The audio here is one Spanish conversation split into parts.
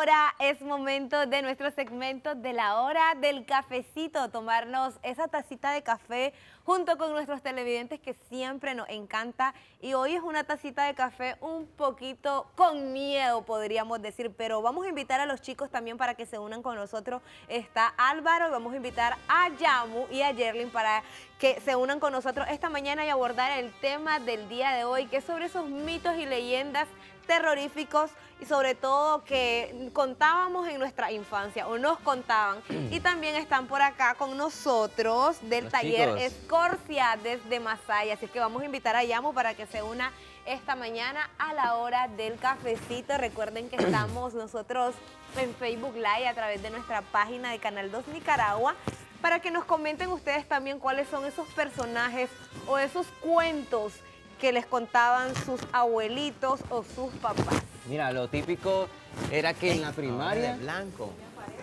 ahora es momento de nuestro segmento de la hora del cafecito, tomarnos esa tacita de café junto con nuestros televidentes que siempre nos encanta. Y hoy es una tacita de café un poquito con miedo, podríamos decir, pero vamos a invitar a los chicos también para que se unan con nosotros. Está Álvaro y vamos a invitar a Yamu y a Yerlin para que se unan con nosotros esta mañana y abordar el tema del día de hoy, que es sobre esos mitos y leyendas terroríficos y sobre todo que contábamos en nuestra infancia o nos contaban. Y también están por acá con nosotros del Los taller chicos. Escorcia desde Masaya, así que vamos a invitar a Yamu para que se una esta mañana a la hora del cafecito. Recuerden que estamos nosotros en Facebook Live a través de nuestra página de Canal 2 Nicaragua, para que nos comenten ustedes también cuáles son esos personajes o esos cuentos que les contaban sus abuelitos o sus papás. Mira, lo típico era que en la primaria, blanco.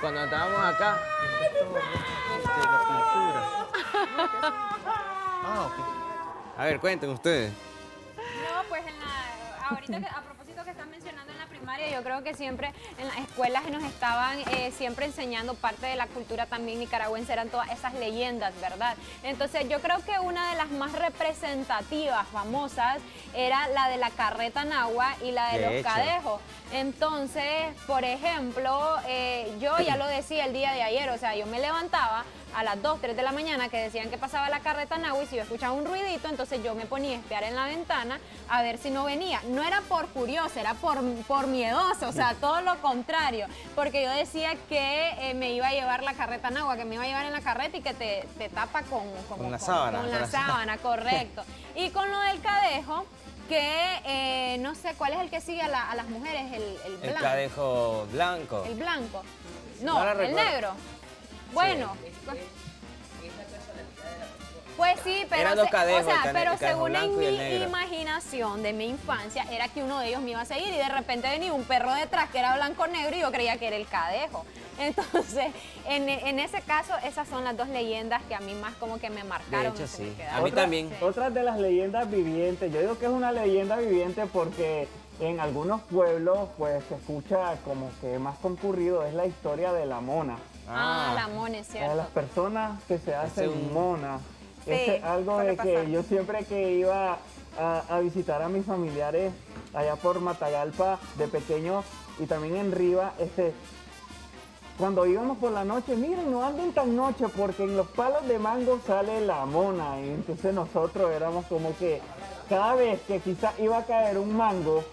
cuando estábamos acá, a ver, cuenten ustedes. No, pues ahorita a propósito que están mencionando en la primaria, yo creo que siempre en las escuelas nos estaban siempre enseñando parte de la cultura también nicaragüense, eran todas esas leyendas, ¿verdad? Entonces yo creo que una de las más representativas, famosas, era la de la carreta nagua y la de los cadejos. Entonces, por ejemplo, yo ya lo decía el día de ayer, o sea, yo me levantaba a las 2, 3 de la mañana que decían que pasaba la carreta nagua y si yo escuchaba un ruidito, entonces yo me ponía a espiar en la ventana a ver si no venía. No era por curiosa, era por miedosa, o sea, todo lo contrario, porque yo decía que me iba a llevar la carreta nagua, que me iba a llevar en la carreta y que te tapa con la sábana. Con la sábana, correcto. Y con lo del cadejo, que no sé cuál es el que sigue a las mujeres, el blanco. El cadejo blanco. El blanco. No, No la el recuerdo. negro. Bueno. Pues sí, pero, Eran dos cadejos, o sea, el pero cadejo según en blanco y el mi negro. imaginación de mi infancia, era que uno de ellos me iba a seguir y de repente venía un perro detrás que era blanco-negro y yo creía que era el cadejo. Entonces, en ese caso, esas son las dos leyendas que a mí más como que me marcaron. De hecho, y se me sí. quedaron. A mí también. Otras de las leyendas vivientes, yo digo que es una leyenda viviente porque en algunos pueblos pues se escucha como que más concurrido, es la historia de la mona. La mona, es De cierto. las personas que se hacen un- monas. Sí, Es algo suele de que pasar. yo siempre que iba a visitar a mis familiares allá por Matagalpa de pequeño y también en Riva, cuando íbamos por la noche, miren, no anden tan noche porque en los palos de mango sale la mona. Y entonces nosotros éramos como que cada vez que quizá iba a caer un mango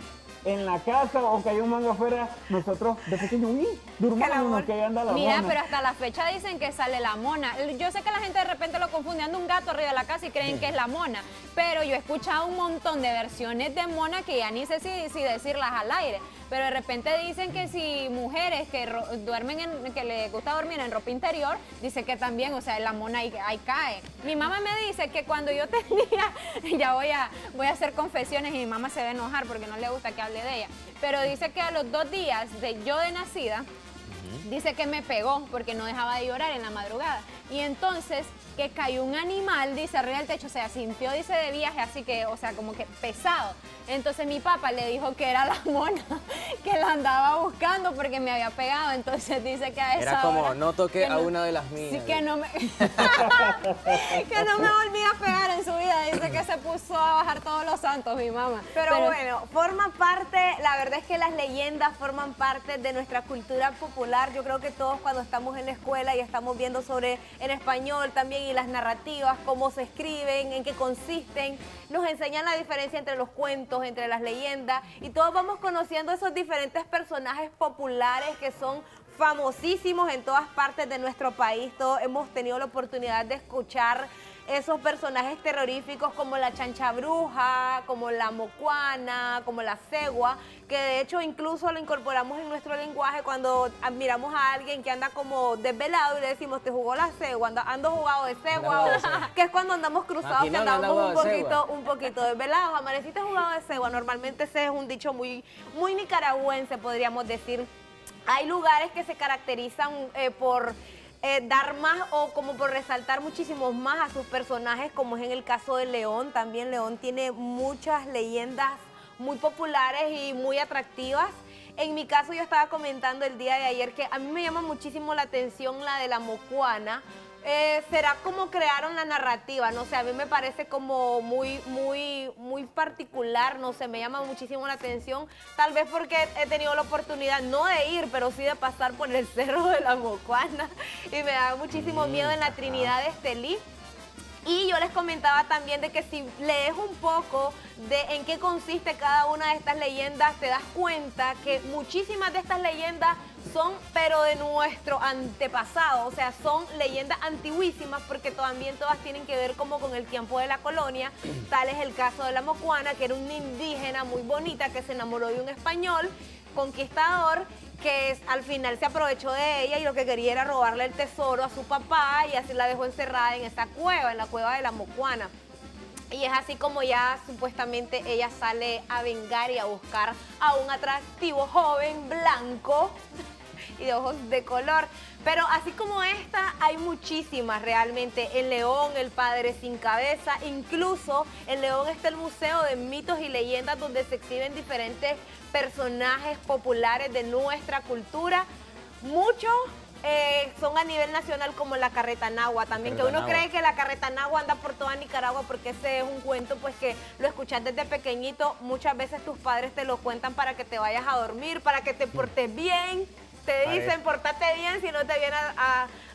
en la casa o caía un mango afuera, nosotros de pequeño, uy, durmámonos que ahí anda la Mira, mona. pero hasta la fecha dicen que sale la mona. Yo sé que la gente de repente lo confunde, anda un gato arriba de la casa y creen que es la mona, pero yo he escuchado un montón de versiones de mona que ya ni sé si decirlas al aire, pero de repente dicen que si mujeres que que les gusta dormir en ropa interior, dice que también, o sea, la mona ahí cae. Mi mamá me dice que cuando yo tenía, ya voy a hacer confesiones y mi mamá se va a enojar porque no le gusta que hable de ella, pero dice que a los 2 días de yo de nacida, dice que me pegó porque no dejaba de llorar en la madrugada. Y entonces que cayó un animal, dice, arriba del techo, o sea, sintió, dice, de viaje, así que, o sea, como que pesado. Entonces mi papá le dijo que era la mona, que la andaba buscando porque me había pegado. Entonces dice que a esa Era como, hora no toque que a una de las mías. Sí, que no me... que no me volvía a pegar en su vida. Dice que se puso a bajar todos los santos, mi mamá. Pero bueno, forma parte, la verdad es que las leyendas forman parte de nuestra cultura popular. Yo creo que todos cuando estamos en la escuela y estamos viendo sobre en español también y las narrativas, cómo se escriben, en qué consisten, nos enseñan la diferencia entre los cuentos, entre las leyendas y todos vamos conociendo esos diferentes personajes populares que son famosísimos en todas partes de nuestro país. Todos hemos tenido la oportunidad de escuchar esos personajes terroríficos como la chancha bruja, como la mocuana, como la cegua, que de hecho incluso lo incorporamos en nuestro lenguaje cuando admiramos a alguien que anda como desvelado y le decimos, te jugó la cegua, ando jugado de cegua, que es cuando andamos cruzados, Aquí que no, no anda andamos jugado de cegua. un poquito desvelados. Amaneciste jugado de cegua, normalmente ese es un dicho muy nicaragüense, podríamos decir. Hay lugares que se caracterizan por dar más o como por resaltar muchísimos más a sus personajes, como es en el caso de León. También León tiene muchas leyendas muy populares y muy atractivas. En mi caso yo estaba comentando el día de ayer que a mí me llama muchísimo la atención la de la mocuana. Será como crearon la narrativa, no sé, a mí me parece como muy particular, no sé, me llama muchísimo la atención, tal vez porque he tenido la oportunidad, no de ir, pero sí de pasar por el Cerro de la Mocuana y me da muchísimo miedo en la Trinidad de Estelí. Y yo les comentaba también de que si lees un poco de en qué consiste cada una de estas leyendas, te das cuenta que muchísimas de estas leyendas son, pero de nuestro antepasado, o sea, son leyendas antiguísimas porque también todas tienen que ver como con el tiempo de la colonia. Tal es el caso de la Mocuana, que era una indígena muy bonita que se enamoró de un español conquistador que al final se aprovechó de ella y lo que quería era robarle el tesoro a su papá y así la dejó encerrada en esta cueva, en la cueva de la Mocuana. Y es así como ya supuestamente ella sale a vengar y a buscar a un atractivo joven blanco y de ojos de color. Pero así como esta, hay muchísimas realmente. En León, el Padre Sin Cabeza, incluso en León está el Museo de Mitos y Leyendas donde se exhiben diferentes personajes populares de nuestra cultura. Muchos son a nivel nacional como la Carreta Nahua también, que uno cree que la Carreta Nahua anda por toda Nicaragua porque ese es un cuento pues que lo escuchas desde pequeñito, muchas veces tus padres te lo cuentan para que te vayas a dormir, para que te portes bien. Te dicen, portate bien si no te viene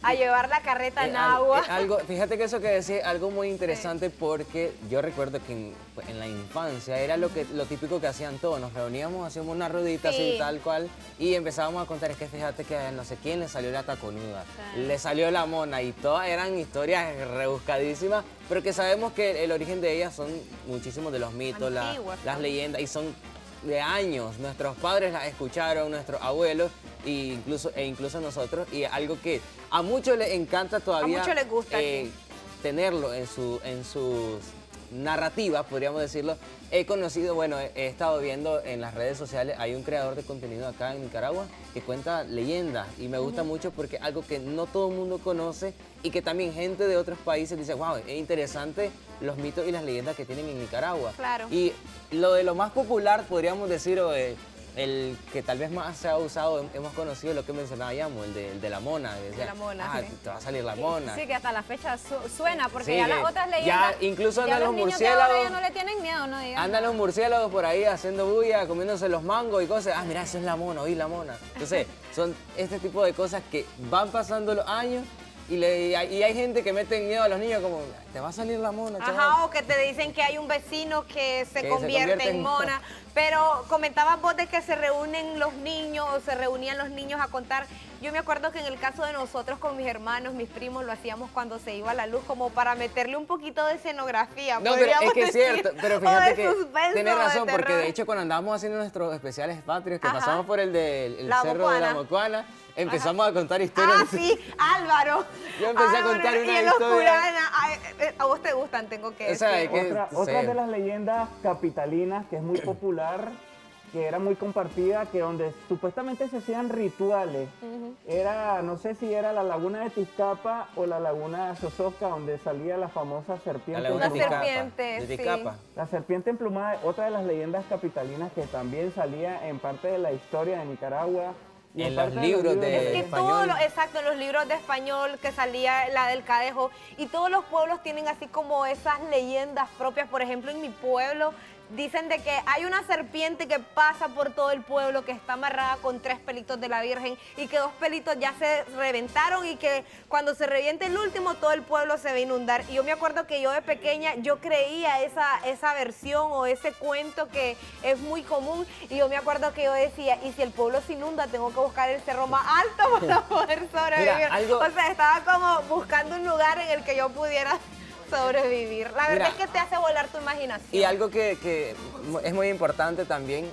a llevar la carreta Nahua. Fíjate que eso que decía algo muy interesante porque yo recuerdo que en la infancia era lo típico que hacían todos. Nos reuníamos, hacíamos una rodita así tal cual y empezábamos a contar. Es que fíjate que a no sé quién le salió la taconuda, le salió la mona y todas eran historias rebuscadísimas, pero que sabemos que el origen de ellas son muchísimos de los mitos, las leyendas y son de años. Nuestros padres las escucharon, nuestros abuelos e incluso nosotros, y algo que a muchos les encanta todavía, a muchos les gusta tenerlo en sus narrativas, podríamos decirlo. He conocido, bueno, he estado viendo en las redes sociales, hay un creador de contenido acá en Nicaragua que cuenta leyendas y me gusta mucho porque es algo que no todo el mundo conoce y que también gente de otros países dice, wow, es interesante los mitos y las leyendas que tienen en Nicaragua. Claro. Y lo más popular, podríamos decir, el que tal vez más se ha usado, hemos conocido lo que mencionaba Yamo, el de la mona. Decía, la mona, sí. Te va a salir la mona. Sí, que hasta la fecha suena, porque Sí, ya las otras leyendas, ya incluso ya andan los los niños de ahora murciélagos. ya no le tienen miedo, no digan. Andan los murciélagos por ahí haciendo bulla, comiéndose los mangos y cosas. Ah, mira, eso es la mona, oí la mona. Entonces, son este tipo de cosas que van pasando los años y hay gente que mete miedo a los niños como, te va a salir la mona, chaval. Ajá, o que te dicen que hay un vecino que se convierte en mona. Pero comentabas vos de que se reúnen los niños, o se reunían los niños a contar. Yo me acuerdo que en el caso de nosotros con mis hermanos, mis primos, lo hacíamos cuando se iba la luz, como para meterle un poquito de escenografía. No, pero es que es cierto, pero fíjate que tienes razón, de porque de terror. hecho cuando andábamos haciendo nuestros especiales patrios, que Ajá. pasamos por el La Cerro de la Mocuana. Mocuana, empezamos a contar historias. Ah, sí, Álvaro. Yo empecé a contar una y en los historia. Purana, a vos te gustan, tengo que O sea, decir. es que- Otra sí. de las leyendas capitalinas que es muy popular, que era muy compartida, que donde supuestamente se hacían rituales, era, no sé si era la laguna de Tizcapa o la laguna de Sososca, donde salía la famosa La serpiente. laguna Una de Ticapa, serpiente, de sí. Ticapa. La serpiente emplumada, otra de las leyendas capitalinas que también salía en parte de la historia de Nicaragua. y En parte los libros de- Y español. exacto, en los libros de español que salía la del Cadejo. Y todos los pueblos tienen así como esas leyendas propias. Por ejemplo, en mi pueblo dicen de que hay una serpiente que pasa por todo el pueblo, que está amarrada con 3 pelitos de la Virgen y que 2 pelitos ya se reventaron y que cuando se reviente el último todo el pueblo se va a inundar. Y yo me acuerdo que yo de pequeña yo creía esa versión o ese cuento que es muy común y yo me acuerdo que yo decía, y si el pueblo se inunda tengo que buscar el cerro más alto para poder sobrevivir. Mira, algo- O sea, estaba como buscando un lugar en el que yo pudiera sobrevivir. La verdad Mira, es que te hace volar tu imaginación. Y algo que es muy importante también,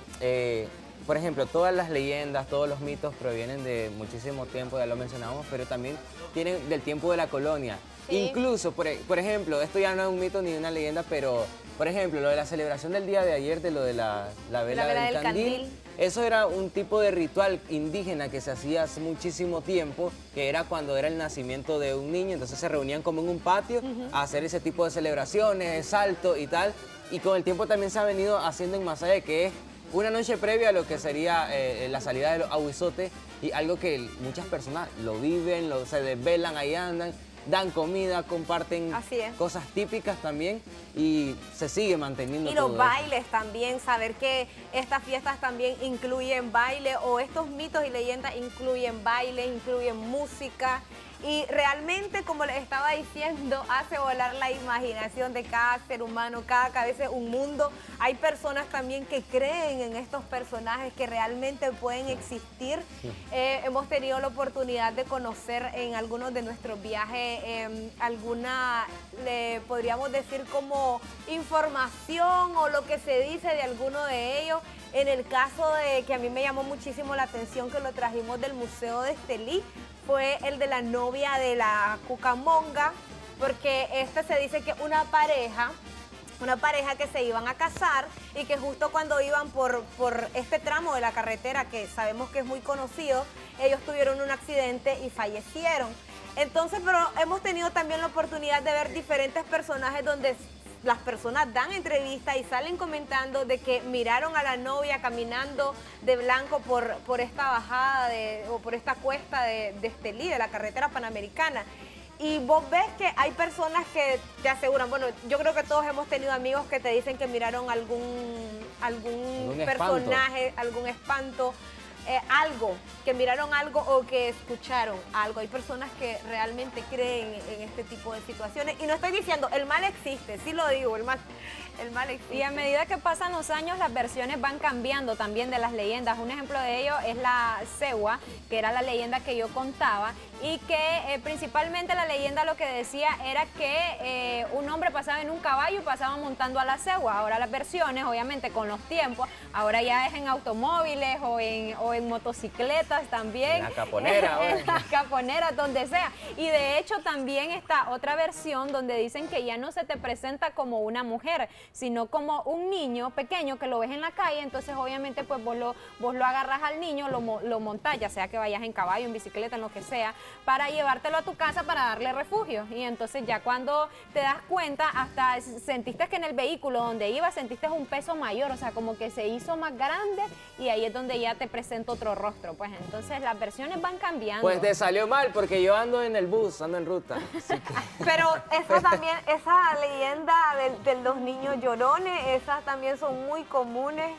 por ejemplo, todas las leyendas, todos los mitos provienen de muchísimo tiempo, ya lo mencionamos, pero también tienen del tiempo de la colonia. Sí. Incluso, por ejemplo, esto ya no es un mito ni una leyenda, pero, por ejemplo, lo de la celebración del día de ayer, de lo de la vela del candil, eso era un tipo de ritual indígena que se hacía hace muchísimo tiempo, que era cuando era el nacimiento de un niño, entonces se reunían como en un patio a hacer ese tipo de celebraciones, salto y tal, y con el tiempo también se ha venido haciendo en Masaya, que es una noche previa a lo que sería la salida de los aguizotes y algo que muchas personas lo viven, se desvelan, ahí andan, dan comida, comparten Así es. cosas típicas también y se sigue manteniendo Y todo los eso. bailes también, saber que estas fiestas también incluyen baile o estos mitos y leyendas incluyen baile, incluyen música. Y realmente, como les estaba diciendo, hace volar la imaginación de cada ser humano, cada cabeza es un mundo. Hay personas también que creen en estos personajes que realmente pueden existir. Hemos tenido la oportunidad de conocer en algunos de nuestros viajes alguna, podríamos decir como información o lo que se dice de alguno de ellos. En el caso de que a mí me llamó muchísimo la atención, que lo trajimos del Museo de Estelí, fue el de la novia de la Cucamonga, porque se dice que una pareja que se iban a casar y que justo cuando iban por este tramo de la carretera, que sabemos que es muy conocido, ellos tuvieron un accidente y fallecieron. Entonces, pero hemos tenido también la oportunidad de ver diferentes personajes donde las personas dan entrevistas y salen comentando de que miraron a la novia caminando de blanco por esta bajada o por esta cuesta de Estelí, de la carretera panamericana. Y vos ves que hay personas que te aseguran, bueno, yo creo que todos hemos tenido amigos que te dicen que miraron algún personaje, algún espanto, algo, que miraron algo o que escucharon algo. Hay personas que realmente creen en este tipo de situaciones. Y no estoy diciendo, el mal existe, sí lo digo, el mal existe. Y a medida que pasan los años, las versiones van cambiando también de las leyendas. Un ejemplo de ello es la cegua, que era la leyenda que yo contaba, y que principalmente la leyenda lo que decía era que un hombre pasaba en un caballo y pasaba montando a la cegua. Ahora las versiones, obviamente con los tiempos, ahora ya es en automóviles o en motocicletas también. En la caponera. En las caponeras, donde sea. Y de hecho también está otra versión donde dicen que ya no se te presenta como una mujer, sino como un niño pequeño que lo ves en la calle. Entonces obviamente pues vos lo agarras al niño, lo montás, ya sea que vayas en caballo, en bicicleta, en lo que sea, para llevártelo a tu casa para darle refugio. Y entonces ya cuando te das cuenta, hasta sentiste que en el vehículo donde ibas sentiste un peso mayor, o sea, como que se hizo más grande, y ahí es donde ya te presenta otro rostro. Pues entonces las versiones van cambiando. Pues te salió mal porque yo ando en el bus, ando en ruta. Así que... Pero eso también, esa leyenda de los niños llorones, esas también son muy comunes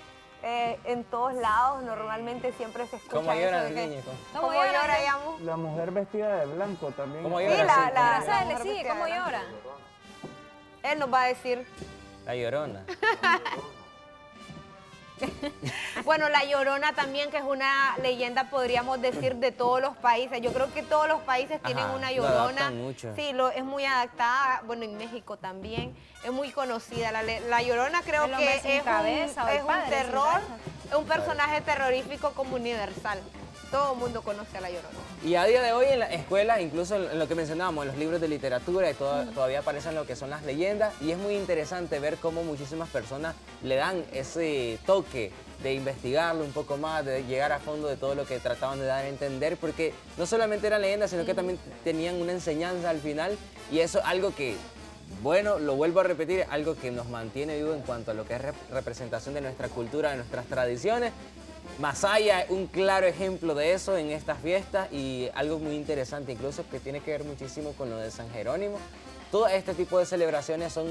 en todos lados. Normalmente siempre se escucha ¿Cómo eso lloran de los que, niños? ¿cómo llora, Yamu? La mujer vestida de blanco también. ¿Cómo Sí, llora? Abrazale, mujer sí, vestida ¿cómo de blanco. llora? Él nos va a decir. La Llorona. Bueno, la Llorona también, que es una leyenda, podríamos decir, de todos los países. Yo creo que todos los países tienen Ajá, una lo Llorona. adaptan mucho. Sí, es muy adaptada. Bueno, en México también es muy conocida. La Llorona creo El hombre que sin es cabeza o el es un padre sin terror, cabeza. es un personaje terrorífico como universal. Todo el mundo conoce a la Llorona. Y a día de hoy en las escuelas, incluso en lo que mencionábamos, en los libros de literatura, y todavía aparecen lo que son las leyendas, y es muy interesante ver cómo muchísimas personas le dan ese toque de investigarlo un poco más, de llegar a fondo de todo lo que trataban de dar a entender, porque no solamente eran leyendas, sino que también tenían una enseñanza al final, y eso es algo que, bueno, lo vuelvo a repetir, algo que nos mantiene vivo en cuanto a lo que es representación de nuestra cultura, de nuestras tradiciones. Masaya es un claro ejemplo de eso en estas fiestas, y algo muy interesante incluso que tiene que ver muchísimo con lo de San Jerónimo. Todo este tipo de celebraciones son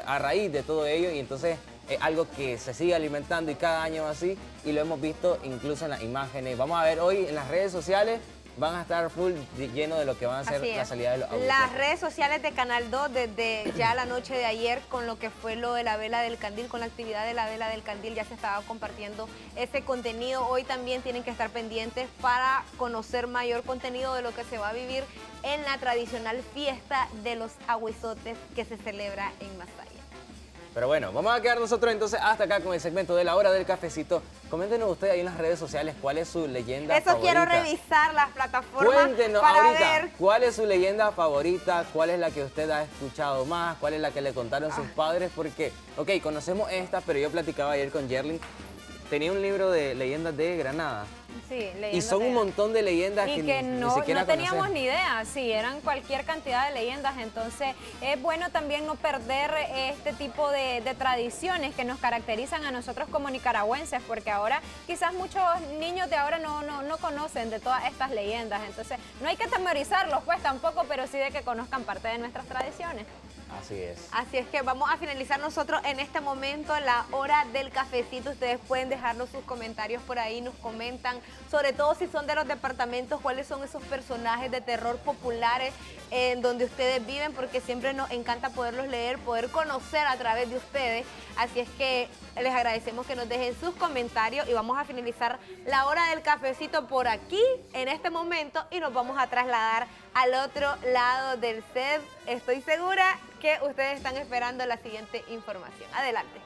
a raíz de todo ello, y entonces es algo que se sigue alimentando y cada año así, y lo hemos visto incluso en las imágenes. Vamos a ver hoy en las redes sociales, van a estar full lleno de lo que van a ser Así la es. salida de los abuelos. Las redes sociales de Canal 2 desde ya la noche de ayer, con lo que fue lo de la vela del candil, con la actividad de la vela del candil, ya se estaba compartiendo ese contenido. Hoy también tienen que estar pendientes para conocer mayor contenido de lo que se va a vivir en la tradicional fiesta de los aguizotes que se celebra en Masaya. Pero bueno, vamos a quedar nosotros entonces hasta acá con el segmento de la hora del cafecito. Coméntenos ustedes ahí en las redes sociales cuál es su leyenda Eso favorita. quiero revisar las plataformas Cuéntenos para ahorita ver. cuál es su leyenda favorita, cuál es la que usted ha escuchado más, cuál es la que le contaron sus padres, porque, ok, conocemos esta, pero yo platicaba ayer con Yerlin, tenía un libro de leyendas de Granada Sí, Y leyendas son un de- montón de leyendas y que que ni no, siquiera no teníamos conocemos. ni idea, sí, eran cualquier cantidad de leyendas, entonces es bueno también no perder este tipo de tradiciones que nos caracterizan a nosotros como nicaragüenses, porque ahora quizás muchos niños de ahora no conocen de todas estas leyendas, entonces no hay que temorizarlos pues tampoco, pero sí de que conozcan parte de nuestras tradiciones. Así es. Así es que vamos a finalizar nosotros en este momento la hora del cafecito. Ustedes pueden dejarnos sus comentarios por ahí, nos comentan, sobre todo si son de los departamentos, cuáles son esos personajes de terror populares en donde ustedes viven, porque siempre nos encanta poderlos leer, poder conocer a través de ustedes. Así es que les agradecemos que nos dejen sus comentarios y vamos a finalizar la hora del cafecito por aquí en este momento y nos vamos a trasladar al otro lado del set. Estoy segura que ustedes están esperando la siguiente información. Adelante.